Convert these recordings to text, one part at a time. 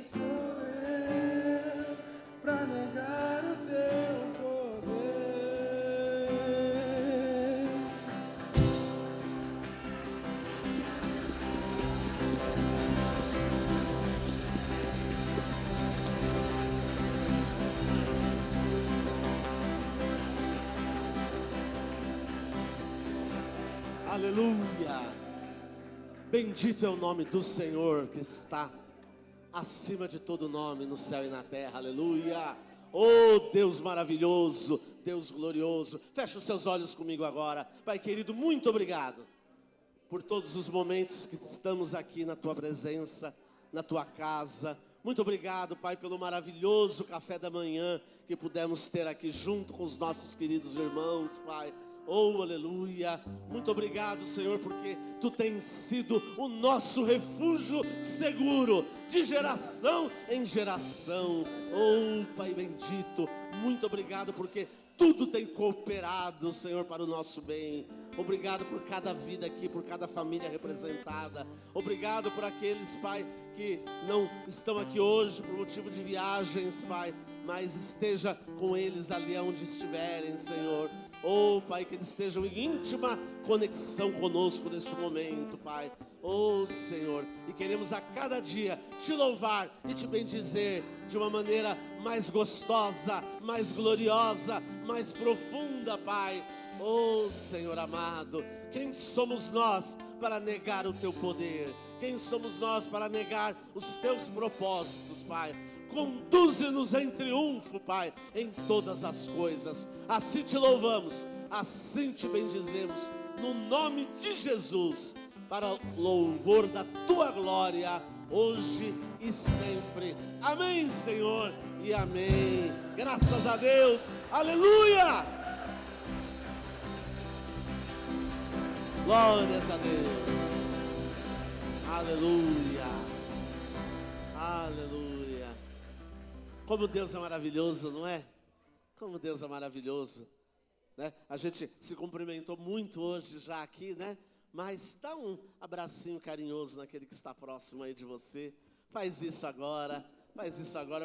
sou eu pra negar o teu poder? Aleluia! Bendito é o nome do Senhor que está acima de todo nome no céu e na terra, aleluia! Oh Deus maravilhoso, Deus glorioso, fecha os seus olhos comigo agora. Pai querido, muito obrigado por todos os momentos que estamos aqui na Tua presença, na Tua casa. Muito obrigado, Pai, pelo maravilhoso café da manhã que pudemos ter aqui junto com os nossos queridos irmãos, Pai. Oh, aleluia. Muito obrigado, Senhor, porque Tu tens sido o nosso refúgio seguro, de geração em geração. Oh, Pai bendito, muito obrigado porque tudo tem cooperado, Senhor, para o nosso bem. Obrigado por cada vida aqui, por cada família representada. Obrigado por aqueles, Pai, que não estão aqui hoje por motivo de viagens, Pai, mas esteja com eles ali onde estiverem, Senhor. Oh, Pai, que eles estejam em íntima conexão conosco neste momento, Pai. Oh, Senhor, e queremos a cada dia Te louvar e Te bendizer de uma maneira mais gostosa, mais gloriosa, mais profunda, Pai. Oh, Senhor amado, quem somos nós para negar o Teu poder? Quem somos nós para negar os Teus propósitos, Pai? Conduze-nos em triunfo, Pai, em todas as coisas. Assim Te louvamos, assim Te bendizemos, no nome de Jesus, para louvor da Tua glória, hoje e sempre. Amém, Senhor, e amém. Graças a Deus, aleluia! Glórias a Deus, aleluia, aleluia. Como Deus é maravilhoso, não é? Como Deus é maravilhoso, né? A gente se cumprimentou muito hoje já aqui, né? Mas dá um abracinho carinhoso naquele que está próximo aí de você. Faz isso agora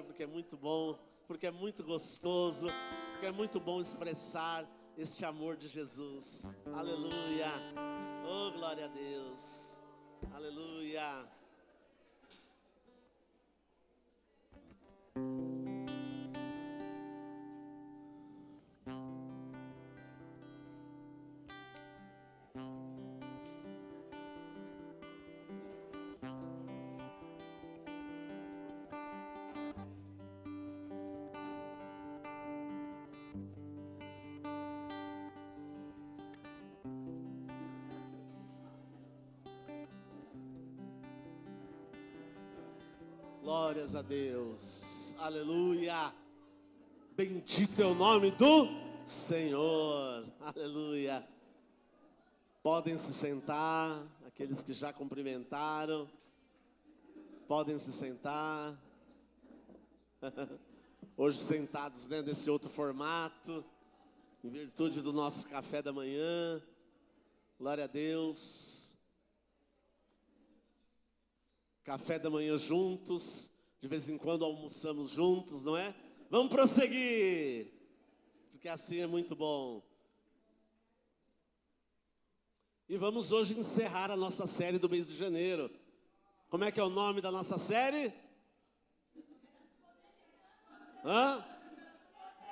porque é muito bom, porque é muito gostoso, porque é muito bom expressar este amor de Jesus. Aleluia. Oh, glória a Deus. Aleluia. Glórias a Deus, aleluia, bendito é o nome do Senhor, aleluia. Podem se sentar, aqueles que já cumprimentaram, podem se sentar, hoje sentados, né, nesse outro formato, em virtude do nosso café da manhã, glória a Deus. Café da manhã juntos, de vez em quando almoçamos juntos, não é? Vamos prosseguir, porque assim é muito bom. E vamos hoje encerrar a nossa série do mês de janeiro. Como é que é o nome da nossa série?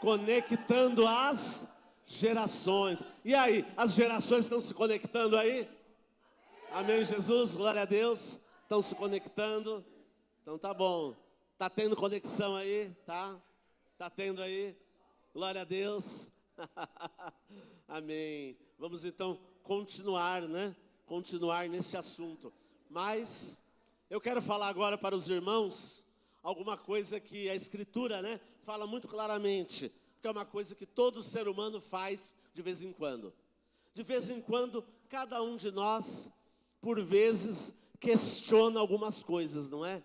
Conectando as gerações. E aí, as gerações estão se conectando aí? Amém, Jesus, glória a Deus. Estão se conectando? Então tá bom. Tá tendo conexão aí? Tá tendo aí? Glória a Deus. Amém. Vamos então continuar, né? Continuar nesse assunto. Mas eu quero falar agora para os irmãos alguma coisa que a Escritura, né, fala muito claramente, que é uma coisa que todo ser humano faz de vez em quando. De vez em quando, cada um de nós, por vezes, questiona algumas coisas, não é?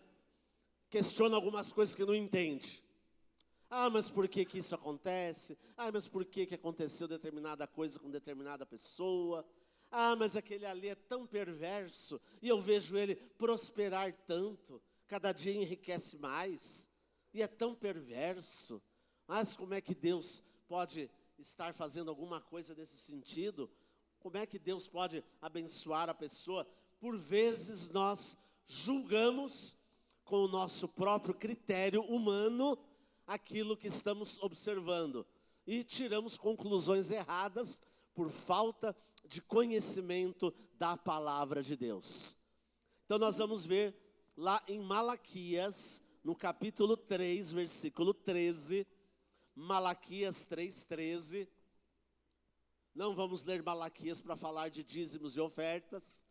Questiona algumas coisas que não entende. Ah, mas por que que isso acontece? Ah, mas por que que aconteceu determinada coisa com determinada pessoa? Ah, mas aquele ali é tão perverso e eu vejo ele prosperar tanto. cada dia enriquece mais, e é tão perverso. Mas como é que Deus pode estar fazendo alguma coisa nesse sentido? Como é que Deus pode abençoar a pessoa? Por vezes nós julgamos com o nosso próprio critério humano aquilo que estamos observando e tiramos conclusões erradas por falta de conhecimento da palavra de Deus. Então nós vamos ver lá em Malaquias, no capítulo 3, versículo 13, Malaquias 3:13. Não vamos ler Malaquias para falar de dízimos e ofertas,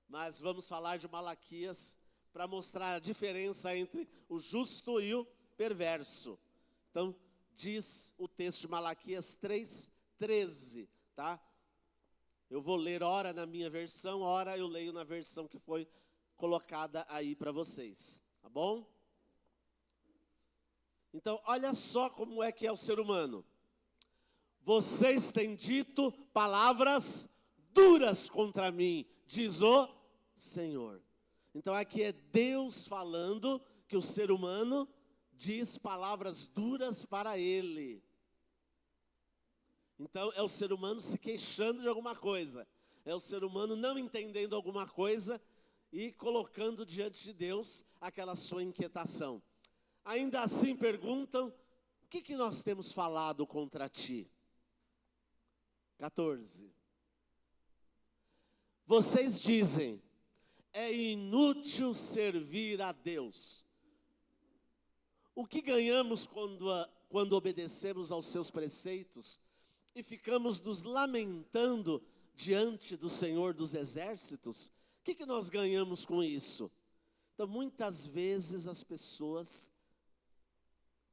mas vamos falar de Malaquias para mostrar a diferença entre o justo e o perverso. Então, diz o texto de Malaquias 3:13, tá? Eu vou ler ora na minha versão, ora eu leio na versão que foi colocada aí para vocês, tá bom? Então, olha só como é que é o ser humano. Vocês têm dito palavras duras contra mim, diz o Senhor. Então aqui é Deus falando que o ser humano diz palavras duras para ele. Então é o ser humano se queixando de alguma coisa. É o ser humano não entendendo alguma coisa e colocando diante de Deus aquela sua inquietação. Ainda assim perguntam, o que nós temos falado contra ti? 14. Vocês dizem, é inútil servir a Deus. O que ganhamos quando obedecemos aos seus preceitos e ficamos nos lamentando diante do Senhor dos Exércitos? O que nós ganhamos com isso? Então, muitas vezes as pessoas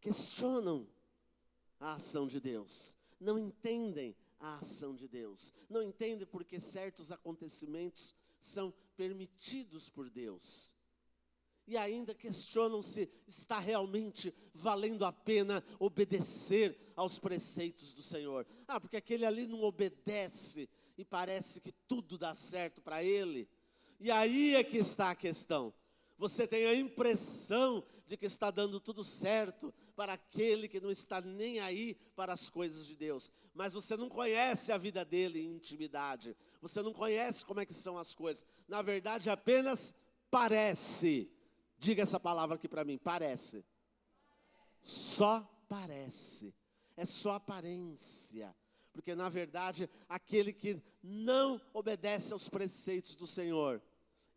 questionam a ação de Deus, não entendem a ação de Deus, não entendem porque certos acontecimentos são permitidos por Deus, e ainda questionam se está realmente valendo a pena obedecer aos preceitos do Senhor. Porque aquele ali não obedece e parece que tudo dá certo para ele. E aí é que está a questão. Você tem a impressão de que está dando tudo certo para aquele que não está nem aí para as coisas de Deus. Mas você não conhece a vida dele em intimidade. Você não conhece como é que são as coisas. Na verdade, apenas parece. Diga essa palavra aqui para mim, parece. Só parece. É só aparência. Porque na verdade, aquele que não obedece aos preceitos do Senhor,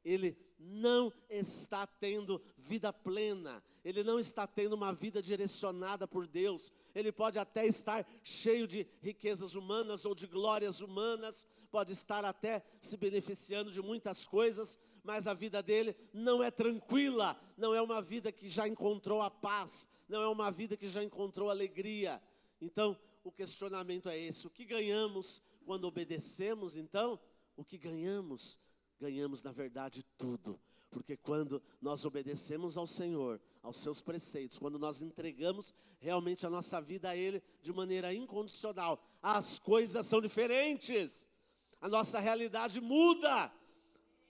ele não está tendo vida plena, ele não está tendo uma vida direcionada por Deus. Ele pode até estar cheio de riquezas humanas ou de glórias humanas, pode estar até se beneficiando de muitas coisas, mas a vida dele não é tranquila, não é uma vida que já encontrou a paz, não é uma vida que já encontrou alegria. Então, o questionamento é esse: o que ganhamos quando obedecemos? Então, o que ganhamos? Ganhamos, na verdade, tudo. Porque quando nós obedecemos ao Senhor, aos seus preceitos, quando nós entregamos realmente a nossa vida a Ele de maneira incondicional, as coisas são diferentes. A nossa realidade muda.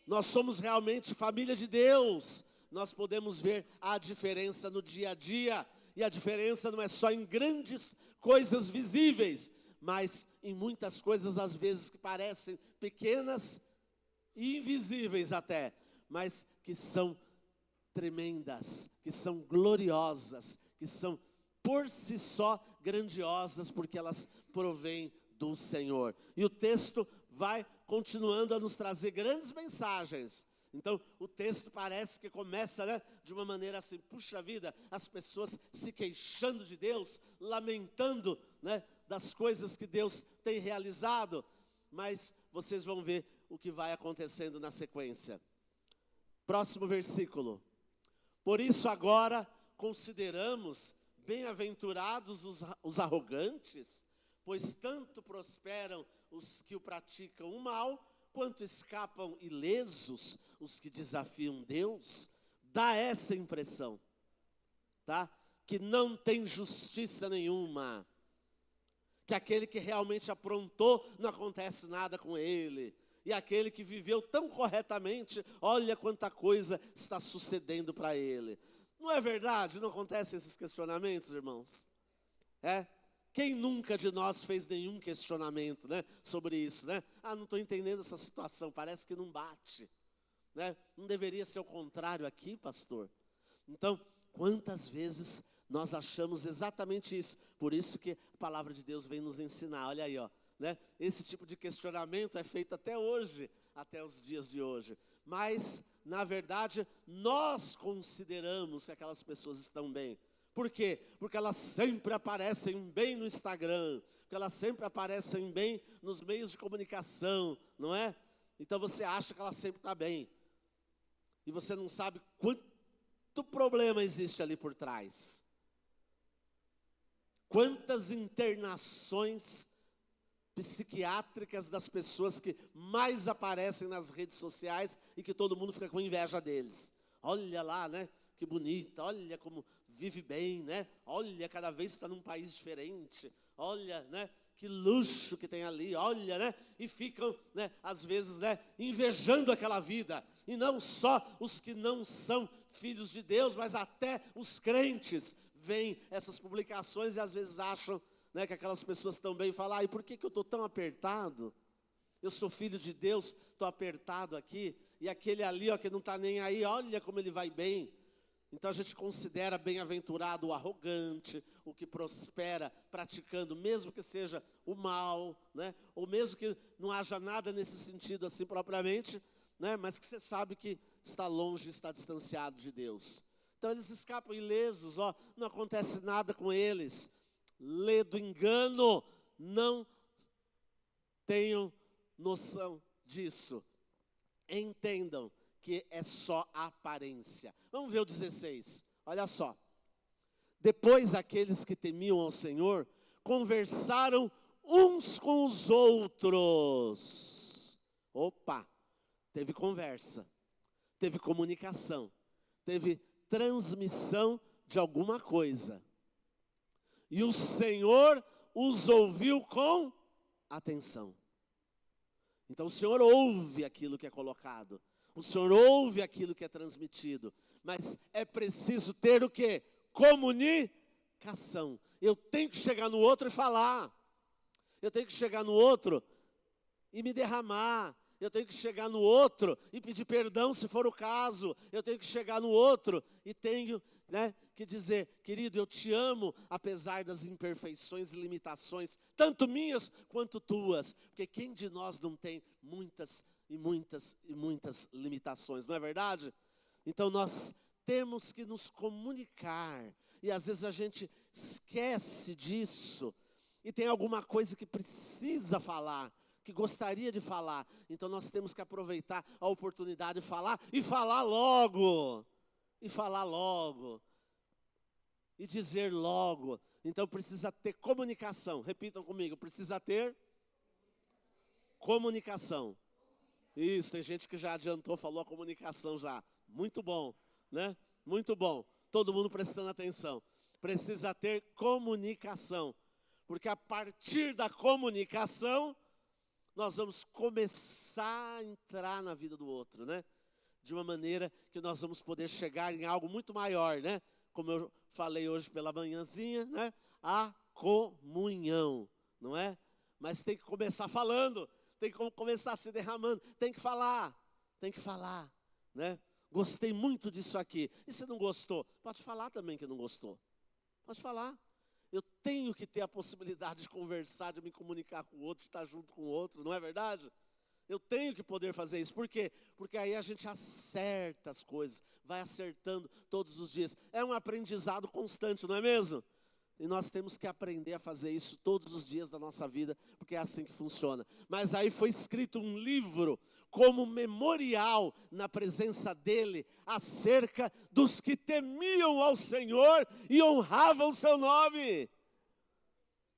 Nós somos realmente família de Deus. Nós podemos ver a diferença no dia a dia. E a diferença não é só em grandes coisas visíveis, mas em muitas coisas, às vezes, que parecem pequenas, invisíveis até, mas que são tremendas, que são gloriosas, que são por si só grandiosas, porque elas provêm do Senhor. E o texto vai continuando a nos trazer grandes mensagens. Então o texto parece que começa, de uma maneira assim, puxa vida, as pessoas se queixando de Deus, lamentando, das coisas que Deus tem realizado, mas vocês vão ver o que vai acontecendo na sequência. Próximo versículo. Por isso agora consideramos bem-aventurados os arrogantes, pois tanto prosperam os que o praticam o mal, quanto escapam ilesos os que desafiam Deus. Dá essa impressão, tá? Que não tem justiça nenhuma, que aquele que realmente aprontou, não acontece nada com ele, E aquele que viveu tão corretamente, olha quanta coisa está sucedendo para ele. Não é verdade? Não acontecem esses questionamentos, irmãos? É? Quem nunca de nós fez nenhum questionamento, né, sobre isso, né? Não estou entendendo essa situação, parece que não bate, né? Não deveria ser o contrário aqui, pastor? Então, quantas vezes nós achamos exatamente isso? Por isso que a palavra de Deus vem nos ensinar, olha aí, ó, né? Esse tipo de questionamento é feito até hoje, até os dias de hoje. Mas, na verdade, nós consideramos que aquelas pessoas estão bem. Por quê? Porque elas sempre aparecem bem no Instagram, porque elas sempre aparecem bem nos meios de comunicação, não é? Então você acha que ela sempre está bem. E você não sabe quanto problema existe ali por trás. Quantas internações psiquiátricas das pessoas que mais aparecem nas redes sociais e que todo mundo fica com inveja deles. Olha lá, né? Que bonita, olha como vive bem, né? Olha, cada vez está num país diferente. Olha, né? Que luxo que tem ali, olha, né? E ficam, né, às vezes, né, invejando aquela vida. E não só os que não são filhos de Deus, mas até os crentes veem essas publicações e às vezes acham, né, que aquelas pessoas estão bem e falam, e por que eu estou tão apertado? Eu sou filho de Deus, estou apertado aqui. E aquele ali, ó, que não está nem aí, olha como ele vai bem. Então a gente considera bem-aventurado o arrogante, o que prospera praticando, mesmo que seja o mal, né? Ou mesmo que não haja nada nesse sentido assim propriamente, né? Mas que você sabe que está longe, está distanciado de Deus. Então eles escapam ilesos, ó, não acontece nada com eles. Lê do engano, não tenham noção disso. Entendam que é só aparência. Vamos ver o 16, olha só. Depois aqueles que temiam ao Senhor, conversaram uns com os outros. Opa, teve conversa, teve comunicação, teve transmissão de alguma coisa. E o Senhor os ouviu com atenção. Então o Senhor ouve aquilo que é colocado. O Senhor ouve aquilo que é transmitido, mas é preciso ter o quê? Comunicação. Eu tenho que chegar no outro e falar. Eu tenho que chegar no outro e me derramar. Eu tenho que chegar no outro e pedir perdão se for o caso. Eu tenho que chegar no outro e tenho, né, que dizer, querido, eu te amo, apesar das imperfeições e limitações, tanto minhas quanto tuas. Porque quem de nós não tem muitas limitações, não é verdade? Então nós temos que nos comunicar, e às vezes a gente esquece disso, e tem alguma coisa que precisa falar, que gostaria de falar, então nós temos que aproveitar a oportunidade de falar, e falar logo, e dizer logo. Então precisa ter comunicação, repitam comigo, precisa ter comunicação. Isso, tem gente que já adiantou, falou a comunicação já. Muito bom, né? Muito bom. Todo mundo prestando atenção. Precisa ter comunicação. Porque a partir da comunicação, nós vamos começar a entrar na vida do outro, né? De uma maneira que nós vamos poder chegar em algo muito maior, né? Como eu falei hoje pela manhãzinha, né? A comunhão, não é? Mas tem que começar falando. Tem que começar se derramando, tem que falar, né? Gostei muito disso aqui. E se não gostou? Pode falar também que não gostou. Pode falar. Eu tenho que ter a possibilidade de conversar, de me comunicar com o outro, de estar junto com o outro, não é verdade? Eu tenho que poder fazer isso. Por quê? Porque aí a gente acerta as coisas, vai acertando todos os dias. É um aprendizado constante, não é mesmo? E nós temos que aprender a fazer isso todos os dias da nossa vida, porque é assim que funciona. Mas aí foi escrito um livro como memorial na presença dele, acerca dos que temiam ao Senhor e honravam o seu nome.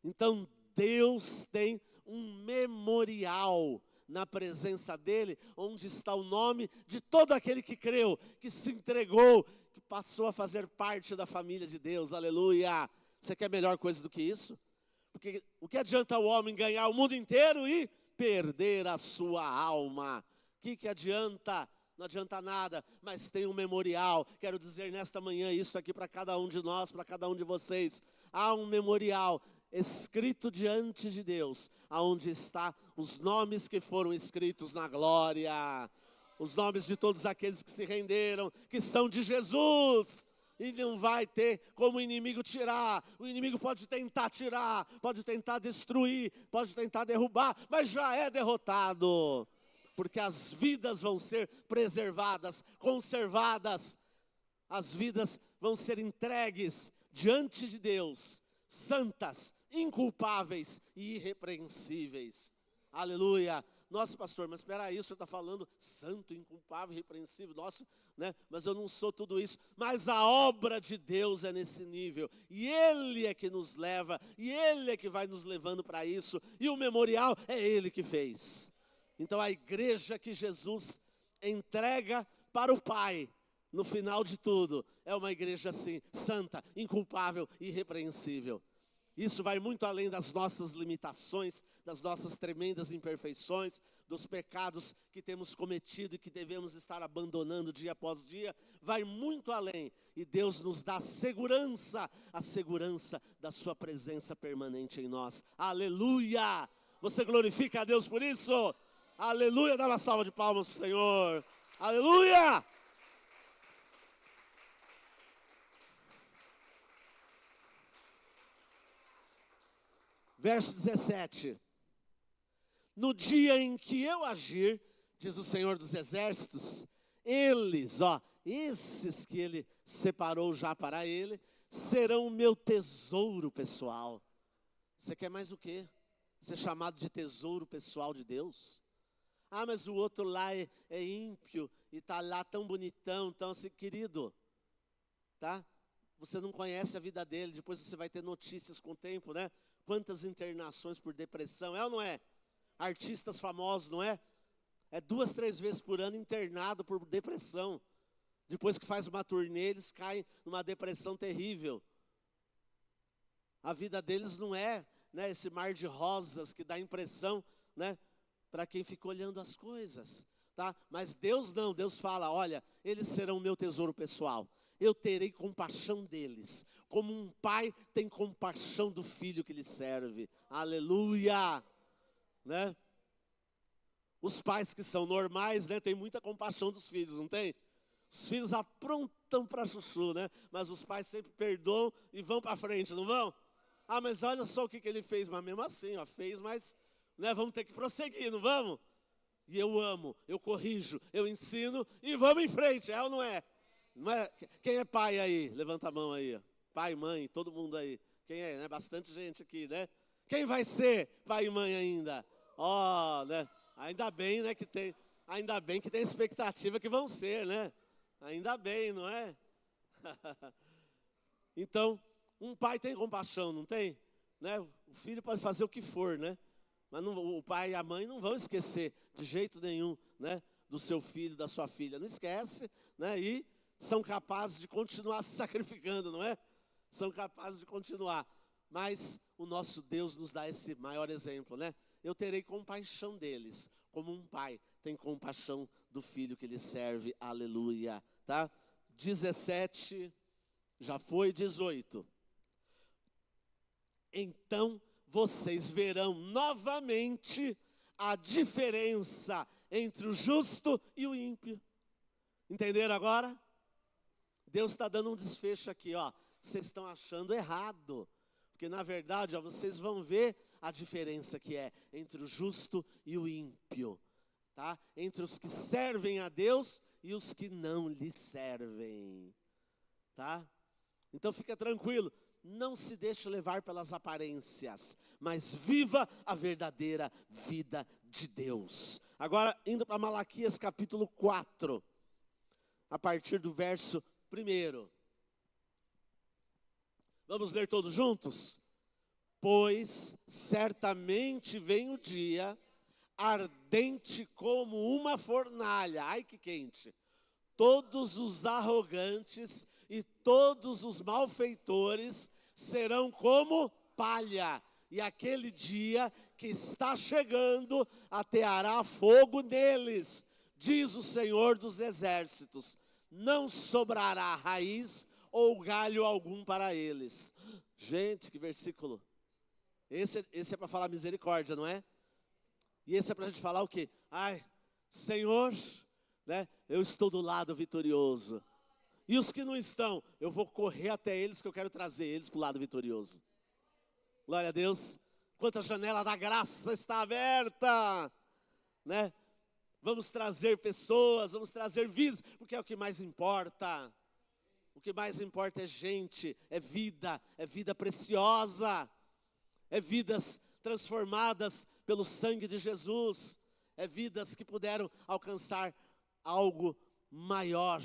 Então Deus tem um memorial na presença dele, onde está o nome de todo aquele que creu, que se entregou, que passou a fazer parte da família de Deus, aleluia. Você quer melhor coisa do que isso? Porque o que adianta o homem ganhar o mundo inteiro e perder a sua alma. O que adianta? Não adianta nada, mas tem um memorial. Quero dizer nesta manhã isso aqui para cada um de nós, para cada um de vocês. Há um memorial escrito diante de Deus, aonde está os nomes que foram escritos na glória, os nomes de todos aqueles que se renderam, que são de Jesus. E não vai ter como o inimigo tirar. O inimigo pode tentar tirar, pode tentar destruir, pode tentar derrubar, mas já é derrotado. Porque as vidas vão ser preservadas, conservadas. As vidas vão ser entregues diante de Deus, santas, inculpáveis e irrepreensíveis. Aleluia. Nossa, pastor, mas espera aí, o senhor está falando santo, inculpável, irrepreensível. Nossa, né? Mas eu não sou tudo isso. Mas a obra de Deus é nesse nível. E Ele é que nos leva, e Ele é que vai nos levando para isso. E o memorial é Ele que fez. Então a igreja que Jesus entrega para o Pai, no final de tudo, é uma igreja assim, santa, inculpável e irrepreensível. Isso vai muito além das nossas limitações, das nossas tremendas imperfeições, dos pecados que temos cometido e que devemos estar abandonando dia após dia. Vai muito além. E Deus nos dá a segurança da sua presença permanente em nós. Aleluia! Você glorifica a Deus por isso? Aleluia! Dá uma salva de palmas para o Senhor. Aleluia! Verso 17. No dia em que eu agir, diz o Senhor dos Exércitos, eles, esses que Ele separou já para Ele, serão o meu tesouro pessoal. Você quer mais o quê? Ser chamado de tesouro pessoal de Deus? Ah, mas o outro lá é ímpio e está lá tão bonitão, tão assim, querido, tá? Você não conhece a vida dele, depois você vai ter notícias com o tempo, né? Quantas internações por depressão, é ou não é? Artistas famosos, não é? É 2, 3 vezes por ano internado por depressão. Depois que faz uma turnê, eles caem numa depressão terrível. A vida deles não é, né, esse mar de rosas que dá impressão, né, para quem fica olhando as coisas. Tá? Mas Deus não, Deus fala, olha, eles serão o meu tesouro pessoal. Eu terei compaixão deles, como um pai tem compaixão do filho que lhe serve. Aleluia! Né? Os pais que são normais, né, têm muita compaixão dos filhos, não tem? Os filhos aprontam para chuchu, né? Mas os pais sempre perdoam e vão para frente, não vão? Ah, mas olha só o que ele fez, mas mesmo assim, fez, mas né, vamos ter que prosseguir, não vamos? E eu amo, eu corrijo, eu ensino e vamos em frente, é ou não é? Não é? Quem é pai aí? Levanta a mão aí. Pai, mãe, todo mundo aí. Quem é? Né? Bastante gente aqui, né? Quem vai ser pai e mãe ainda? Né? Ainda bem, né, que tem expectativa que vão ser, né? Ainda bem, não é? Então, um pai tem compaixão, não tem? Né? O filho pode fazer o que for, né? Mas o pai e a mãe não vão esquecer de jeito nenhum, né, do seu filho, da sua filha. Não esquece, né? E são capazes de continuar se sacrificando, não é? São capazes de continuar. Mas o nosso Deus nos dá esse maior exemplo, né? Eu terei compaixão deles, como um pai tem compaixão do filho que lhe serve. Aleluia. Tá? 17, já foi 18. Então vocês verão novamente a diferença entre o justo e o ímpio. Entenderam agora? Deus está dando um desfecho aqui, Vocês estão achando errado. Porque na verdade, vocês vão ver a diferença que é entre o justo e o ímpio. Tá? Entre os que servem a Deus e os que não lhe servem. Tá? Então fica tranquilo. Não se deixe levar pelas aparências, mas viva a verdadeira vida de Deus. Agora, indo para Malaquias capítulo 4, a partir do verso 1. Vamos ler todos juntos? Pois certamente vem o dia, ardente como uma fornalha. Ai que quente! Todos os arrogantes e todos os malfeitores serão como palha. E aquele dia que está chegando ateará fogo neles, diz o Senhor dos Exércitos. Não sobrará raiz ou galho algum para eles. Gente, que versículo. Esse é para falar misericórdia, não é? E esse é para a gente falar o quê? Ai, Senhor, né, eu estou do lado vitorioso. E os que não estão, eu vou correr até eles, que eu quero trazer eles para o lado vitorioso. Glória a Deus. Enquanto a janela da graça está aberta, né? Vamos trazer pessoas, vamos trazer vidas, porque é o que mais importa. O que mais importa é gente, é vida preciosa, é vidas transformadas pelo sangue de Jesus, é vidas que puderam alcançar algo maior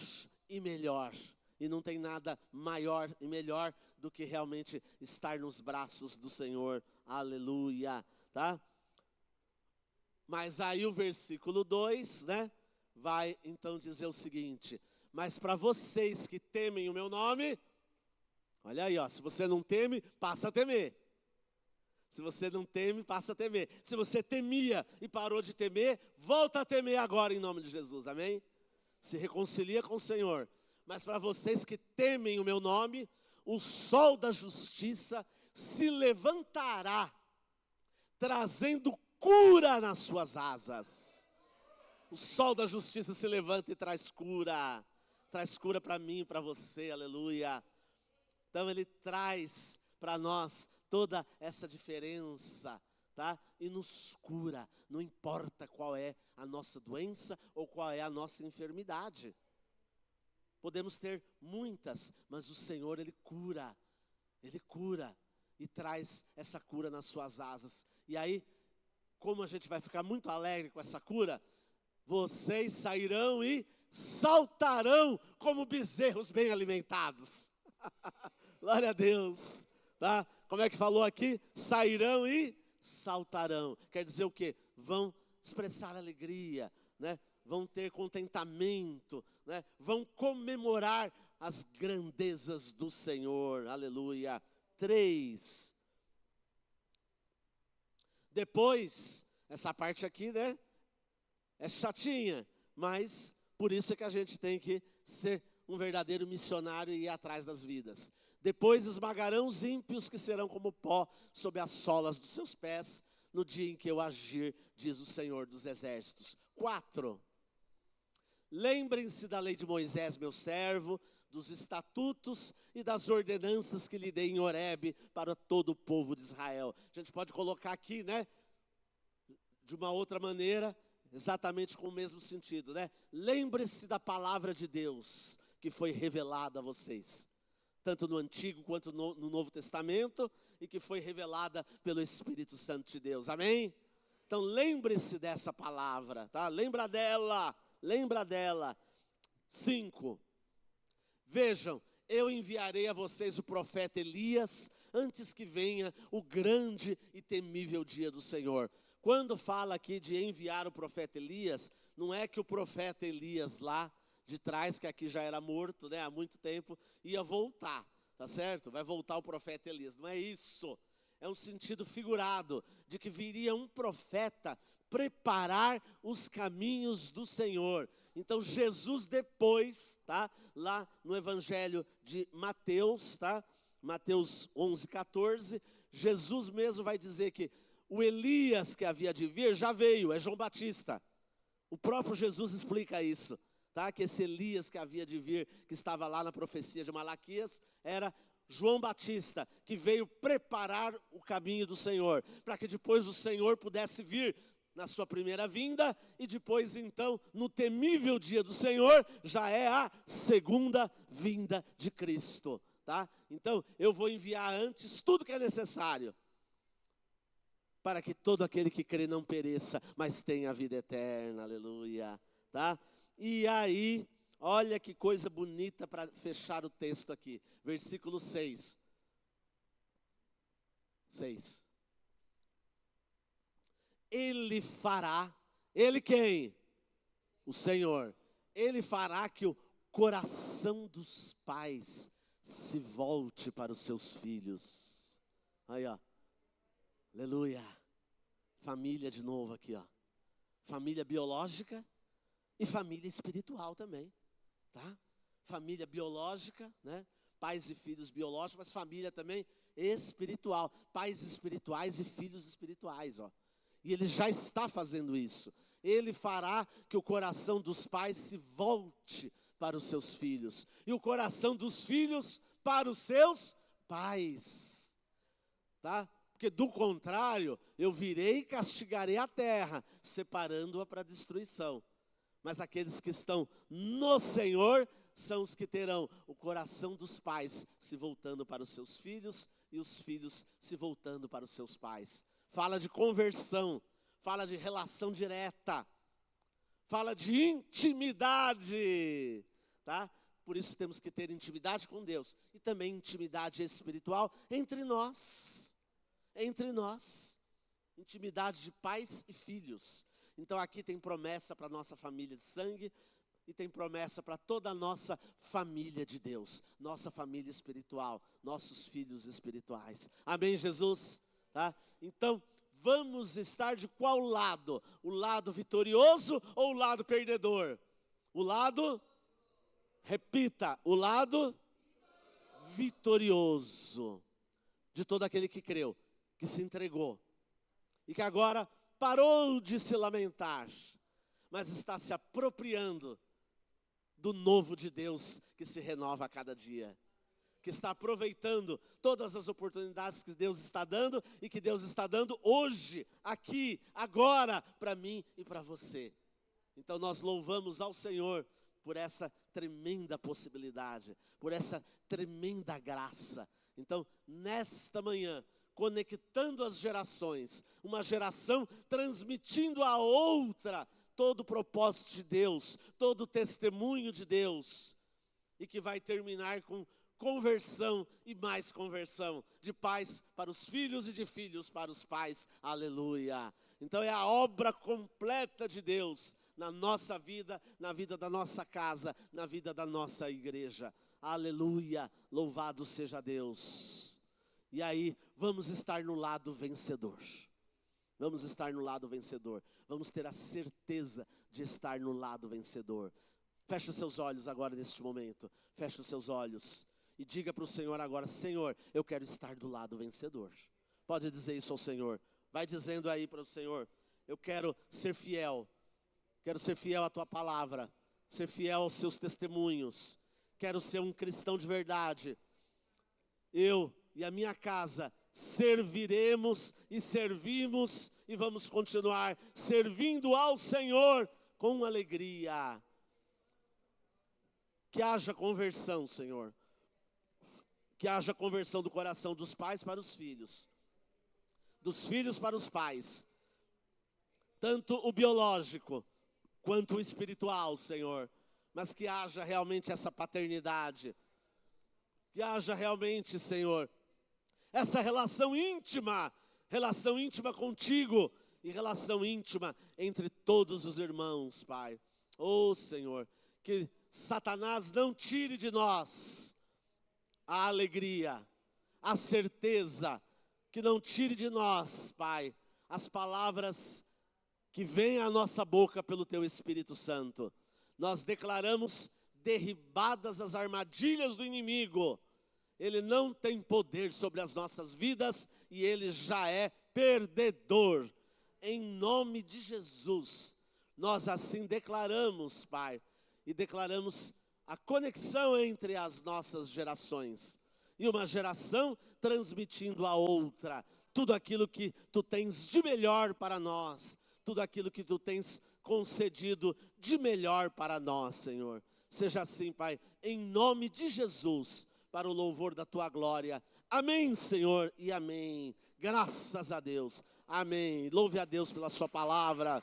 e melhor. E não tem nada maior e melhor do que realmente estar nos braços do Senhor. Aleluia, tá? Mas aí o versículo 2, né, vai então dizer o seguinte: mas para vocês que temem o meu nome, olha aí, ó, se você não teme, passa a temer. Se você não teme, passa a temer. Se você temia e parou de temer, volta a temer agora em nome de Jesus, amém? Se reconcilia com o Senhor. Mas para vocês que temem o meu nome, o sol da justiça se levantará, trazendo cura nas suas asas. O sol da justiça se levanta e traz cura para mim e para você, aleluia. Então ele traz para nós toda essa diferença, tá? E nos cura, não importa qual é a nossa doença ou qual é a nossa enfermidade. Podemos ter muitas, mas o Senhor, Ele cura e traz essa cura nas suas asas. E aí, como a gente vai ficar muito alegre com essa cura, vocês sairão e saltarão como bezerros bem alimentados. Glória a Deus, tá? Como é que falou aqui? Sairão e saltarão. Quer dizer o quê? Vão expressar alegria, né? Vão ter contentamento, né? Vão comemorar as grandezas do Senhor, aleluia. 3. Depois, essa parte aqui, né? É chatinha, mas por isso é que a gente tem que ser um verdadeiro missionário e ir atrás das vidas. Depois esmagarão os ímpios que serão como pó sob as solas dos seus pés, no dia em que eu agir, diz o Senhor dos Exércitos. 4. Lembrem-se da lei de Moisés, meu servo, dos estatutos e das ordenanças que lhe dei em Horebe para todo o povo de Israel. A gente pode colocar aqui, né, de uma outra maneira, exatamente com o mesmo sentido, né? Lembre-se da palavra de Deus que foi revelada a vocês, tanto no Antigo quanto no Novo Testamento, e que foi revelada pelo Espírito Santo de Deus, amém? Então lembre-se dessa palavra, tá? Lembra dela. 5. Vejam, eu enviarei a vocês o profeta Elias, antes que venha o grande e temível dia do Senhor. Quando fala aqui de enviar o profeta Elias, não é que o profeta Elias lá de trás, que aqui já era morto, né, há muito tempo, ia voltar, tá certo? Vai voltar o profeta Elias, não é isso. É um sentido figurado, de que viria um profeta preparar os caminhos do Senhor. Então Jesus depois, tá? Lá no Evangelho de Mateus, tá? Mateus 11:14, Jesus mesmo vai dizer que o Elias que havia de vir já veio, é João Batista. O próprio Jesus explica isso, tá? Que esse Elias que havia de vir, que estava lá na profecia de Malaquias, era João Batista, que veio preparar o caminho do Senhor, para que depois o Senhor pudesse vir na sua primeira vinda, e depois então, no temível dia do Senhor, já é a segunda vinda de Cristo, tá? Então, eu vou enviar antes tudo que é necessário, para que todo aquele que crê não pereça, mas tenha a vida eterna, aleluia, tá? E aí, olha que coisa bonita para fechar o texto aqui, versículo 6. 6. Ele fará, ele quem? O Senhor. Ele fará que o coração dos pais se volte para os seus filhos. Aí, ó. Aleluia. Família de novo aqui, ó. Família biológica e família espiritual também, tá? Família biológica, né? Pais e filhos biológicos, mas família também espiritual. Pais espirituais e filhos espirituais, ó. E Ele já está fazendo isso. Ele fará que o coração dos pais se volte para os seus filhos. E o coração dos filhos para os seus pais. Tá? Porque do contrário, eu virei e castigarei a terra, separando-a para a destruição. Mas aqueles que estão no Senhor são os que terão o coração dos pais se voltando para os seus filhos e os filhos se voltando para os seus pais. Fala de conversão, fala de relação direta, fala de intimidade, tá? Por isso temos que ter intimidade com Deus e também intimidade espiritual entre nós, intimidade de pais e filhos. Então aqui tem promessa para a nossa família de sangue e tem promessa para toda a nossa família de Deus, nossa família espiritual, nossos filhos espirituais. Amém, Jesus? Tá? Então, vamos estar de qual lado? O lado vitorioso ou o lado perdedor? O lado, repita, o lado vitorioso. De todo aquele que creu, que se entregou. E que agora parou de se lamentar, mas está se apropriando do novo de Deus que se renova a cada dia. Que está aproveitando todas as oportunidades que Deus está dando e que Deus está dando hoje, aqui, agora, para mim e para você. Então nós louvamos ao Senhor por essa tremenda possibilidade, por essa tremenda graça. Então, nesta manhã, conectando as gerações, uma geração transmitindo a outra todo o propósito de Deus, todo o testemunho de Deus, e que vai terminar com conversão e mais conversão, de pais para os filhos e de filhos para os pais, aleluia. Então é a obra completa de Deus na nossa vida, na vida da nossa casa, na vida da nossa igreja, aleluia, louvado seja Deus. E aí, vamos estar no lado vencedor. Vamos estar no lado vencedor. Vamos ter a certeza de estar no lado vencedor. Feche os seus olhos agora neste momento. Feche os seus olhos. E diga para o Senhor agora: Senhor, eu quero estar do lado vencedor. Pode dizer isso ao Senhor. Vai dizendo aí para o Senhor: eu quero ser fiel. Quero ser fiel à tua palavra. Ser fiel aos seus testemunhos. Quero ser um cristão de verdade. Eu e a minha casa serviremos e servimos e vamos continuar servindo ao Senhor com alegria. Que haja conversão, Senhor. Que haja conversão do coração dos pais para os filhos, dos filhos para os pais, tanto o biológico quanto o espiritual, Senhor. Mas que haja realmente essa paternidade, que haja realmente, Senhor, essa relação íntima contigo e relação íntima entre todos os irmãos, Pai. Oh, Senhor, que Satanás não tire de nós a alegria, a certeza, que não tire de nós, Pai, as palavras que vêm à nossa boca pelo Teu Espírito Santo. Nós declaramos derribadas as armadilhas do inimigo. Ele não tem poder sobre as nossas vidas e ele já é perdedor. Em nome de Jesus, nós assim declaramos, Pai, e declaramos a conexão entre as nossas gerações. E uma geração transmitindo a outra tudo aquilo que Tu tens de melhor para nós, tudo aquilo que Tu tens concedido de melhor para nós, Senhor. Seja assim, Pai, em nome de Jesus, para o louvor da Tua glória. Amém, Senhor, e amém. Graças a Deus. Amém. Louve a Deus pela Sua palavra.